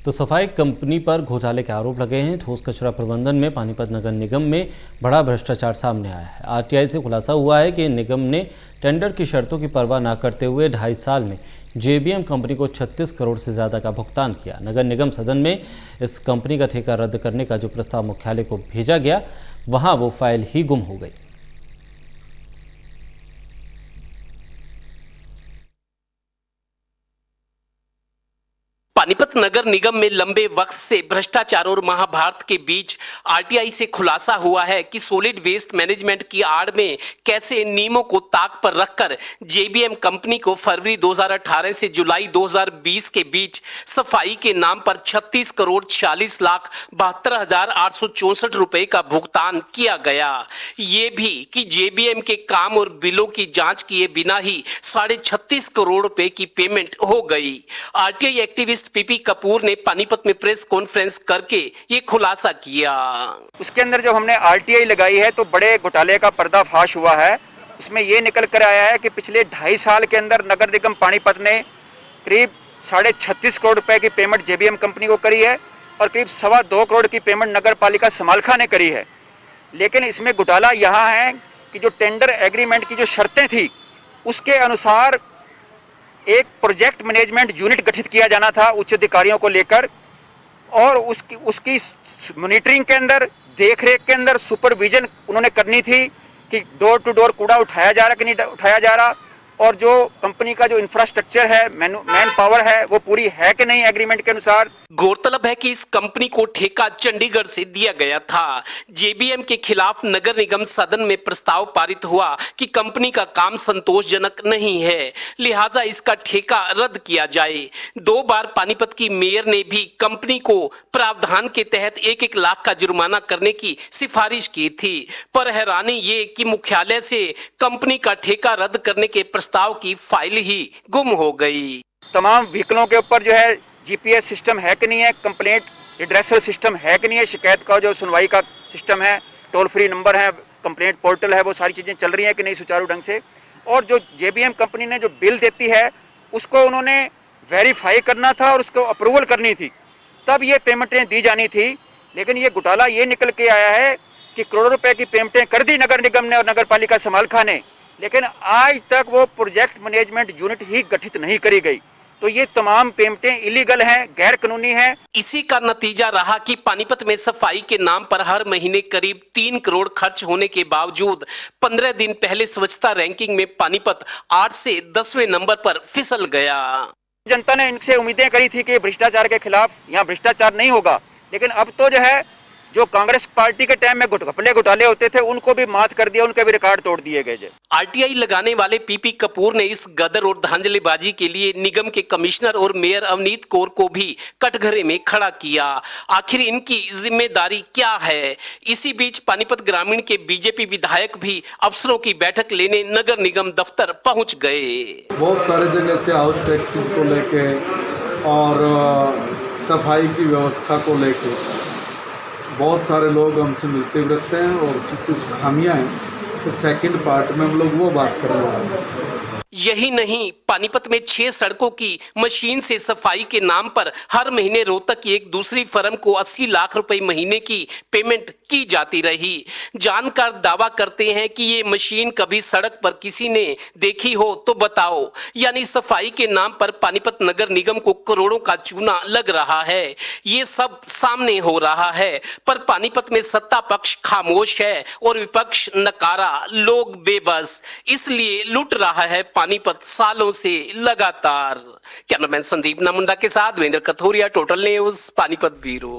तो सफाई कंपनी पर घोटाले के आरोप लगे हैं। ठोस कचरा प्रबंधन में पानीपत नगर निगम में बड़ा भ्रष्टाचार सामने आया है। आरटीआई से खुलासा हुआ है कि निगम ने टेंडर की शर्तों की परवाह न करते हुए 2.5 साल में जेबीएम कंपनी को 36 करोड़ से ज़्यादा का भुगतान किया। नगर निगम सदन में इस कंपनी का ठेका रद्द करने का जो प्रस्ताव मुख्यालय को भेजा गया, वहाँ वो फाइल ही गुम हो गई। पानीपत नगर निगम में लंबे वक्त से भ्रष्टाचार और महाभारत के बीच आरटीआई से खुलासा हुआ है कि सॉलिड वेस्ट मैनेजमेंट की आड़ में कैसे नियमों को ताक पर रखकर जेबीएम कंपनी को फरवरी 2018 से जुलाई 2020 के बीच सफाई के नाम पर 36 करोड़ 46 लाख 72,864 रुपए का भुगतान किया गया। ये भी कि जेबीएम के काम और बिलों की जांच किए बिना ही 36.5 करोड़ रुपए की पेमेंट हो गई। आरटीआई एक्टिविस्ट पीपी कपूर ने पानीपत में प्रेस कॉन्फ्रेंस करके ये खुलासा किया। उसके अंदर जब हमने आरटीआई लगाई है तो बड़े घोटाले का पर्दाफाश हुआ है। इसमें ये निकल कर आया है कि पिछले 2.5 साल के अंदर नगर निगम पानीपत ने करीब 36.5 करोड़ रुपए की पेमेंट जेबीएम कंपनी को करी है और करीब 2.25 करोड़ की पेमेंट नगर पालिका समालखा ने करी है। लेकिन इसमें घोटाला यहाँ है कि जो टेंडर एग्रीमेंट की जो शर्तें थी उसके अनुसार एक प्रोजेक्ट मैनेजमेंट यूनिट गठित किया जाना था उच्च अधिकारियों को लेकर, और उसकी मॉनिटरिंग के अंदर, देखरेख के अंदर सुपरविजन उन्होंने करनी थी कि डोर टू डोर कूड़ा उठाया जा रहा कि नहीं उठाया जा रहा, और जो कंपनी का जो इंफ्रास्ट्रक्चर है, मैन पावर है, वो पूरी है कि नहीं एग्रीमेंट के अनुसार। गौरतलब है कि इस कंपनी को ठेका चंडीगढ़ से दिया गया था। जेबीएम के खिलाफ नगर निगम सदन में प्रस्ताव पारित हुआ कि कंपनी का काम संतोषजनक नहीं है, लिहाजा इसका ठेका रद्द किया जाए। 2 बार पानीपत की मेयर ने भी कंपनी को प्रावधान के तहत 1-1 लाख का जुर्माना करने की सिफारिश की थी, पर हैरानी ये कि मुख्यालय से कंपनी का ठेका रद्द करने के प्रस्ताव की फाइल ही गुम हो गई। तमाम व्हीकलों के ऊपर जो है जीपीएस सिस्टम है कि नहीं है, कंप्लेंट रिड्रेसल सिस्टम है कि नहीं है, शिकायत का जो सुनवाई का सिस्टम है, टोल फ्री नंबर है, कंप्लेंट पोर्टल है, वो सारी चीजें चल रही हैं कि नहीं सुचारू ढंग से। और जो जेबीएम कंपनी ने जो बिल देती है उसको उन्होंने वेरीफाई करना था और उसको अप्रूवल करनी थी, तब ये पेमेंटें दी जानी थी। लेकिन ये घोटाला ये निकल के आया है कि करोड़ों रुपए की पेमेंटें कर दी नगर निगम ने और नगर पालिका समालखा ने, लेकिन आज तक वो प्रोजेक्ट मैनेजमेंट यूनिट ही गठित नहीं करी गई। तो ये तमाम पेमेंटें इलीगल हैं, गैर कानूनी हैं। इसी का नतीजा रहा कि पानीपत में सफाई के नाम पर हर महीने करीब 3 करोड़ खर्च होने के बावजूद 15 दिन पहले स्वच्छता रैंकिंग में पानीपत 8 से 10वें नंबर पर फिसल गया। जनता ने इनसे उम्मीदें करी थी कि भ्रष्टाचार के खिलाफ यहाँ भ्रष्टाचार नहीं होगा, लेकिन अब तो जो है जो कांग्रेस पार्टी के टाइम में घोटाले होते थे उनको भी मात कर दिया, उनके भी रिकॉर्ड तोड़ दिए गए। आरटीआई लगाने वाले पीपी कपूर ने इस गदर और धांधलीबाजी के लिए निगम के कमिश्नर और मेयर अवनीत कौर को भी कटघरे में खड़ा किया। आखिर इनकी जिम्मेदारी क्या है? इसी बीच पानीपत ग्रामीण के बीजेपी विधायक भी अफसरों की बैठक लेने नगर निगम दफ्तर पहुंच गए। बहुत सारे जगह से हाउस टैक्सेस को लेके और सफाई की व्यवस्था को लेके बहुत सारे लोग हमसे मिलते हुए रहते हैं और कुछ खामियां हैं, तो सेकंड पार्ट में हम लोग वो बात कर रहे हैं। यही नहीं, पानीपत में 6 सड़कों की मशीन से सफाई के नाम पर हर महीने रोहतक की एक दूसरी फर्म को 80 लाख रुपए महीने की पेमेंट की जाती रही। जानकार दावा करते हैं कि ये मशीन कभी सड़क पर किसी ने देखी हो तो बताओ। यानी सफाई के नाम पर पानीपत नगर निगम को करोड़ों का चूना लग रहा है। ये सब सामने हो रहा है, पर पानीपत में सत्ता पक्ष खामोश है और विपक्ष नकारा, लोग बेबस। इसलिए लूट रहा है पानीपत सालों से लगातार। कैमरामैन संदीप नामुंडा के साथ वेंद्र Kathoria, total news, Panipat bureau.